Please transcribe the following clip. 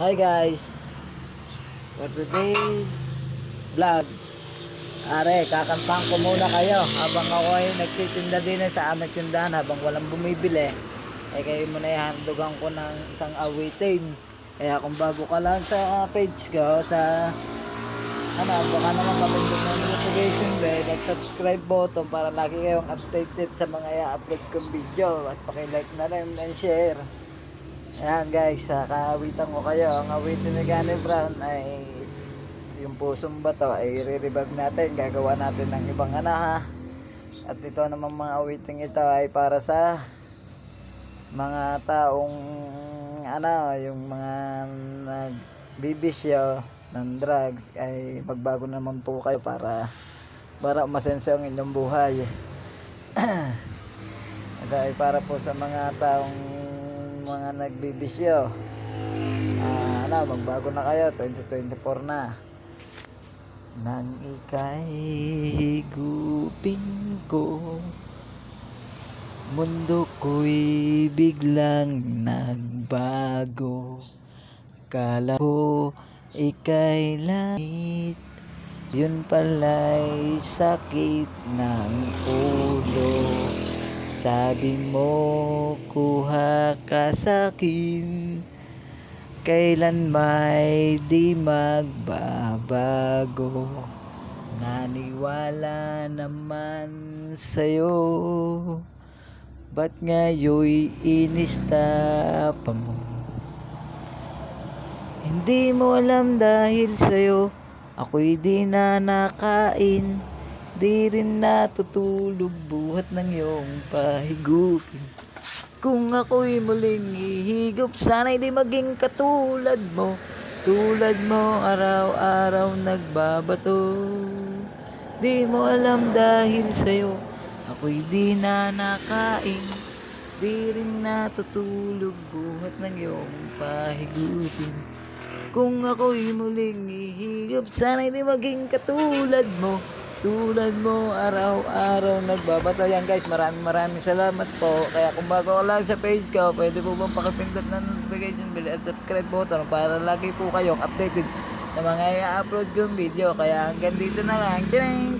Hi guys, for today's vlog, kakantahan ko muna kayo habang ako ay nagtitinda din sa aming tindahan habang walang bumibili. Kayo muna ihandugan ko ng isang awitin. Kaya kung bago ka lang sa page ko, baka naman mapindot ng notification bell at subscribe button para lagi kayong updated sa mga i-upload kong video at pakilike na rin and share. Ayan guys, kaawitan ko kayo. Ang awitin ni Gani Brown ay yung pusong bato ay re-revive natin. Gagawa natin ng ibang ha. At ito naman mga awitin ito ay para sa mga taong yung mga nagbibisyo ng drugs ay magbago naman po kayo para umasenso ang inyong buhay. Ito ay para po sa mga taong mga nagbibisyo. Magbago na kayo, 2024 na. Nang ika'y higupin ko, mundo ko'y biglang nagbago. Kala ko ika'y langit, yun pala'y sakit ng ulo. Sabi mo kuha ka sa'kin, kailan may di magbabago. Naniwala naman sa'yo, ba't ngayon'y inista pa mo? Hindi mo alam dahil sa'yo ako'y di na nakain, di rin natutulog buhat ng iyong pahigupin. Kung ako'y muling ihigop, sana'y di maging katulad mo. Tulad mo araw-araw nagbabato. Di mo alam dahil sa'yo ako'y di na nakain, di rin natutulog buhat ng iyong pahigupin. Kung ako'y muling ihigop, sana'y di maging katulad mo. Tulad mo araw-araw nagbabato. Yan guys, maraming salamat po. Kaya kung bago ka lang sa page ko, pwede po bang pakipindot ng notification bell at subscribe button para lagi po kayong updated na mga i-upload kong video. Kaya hanggang dito na lang. Tcharing!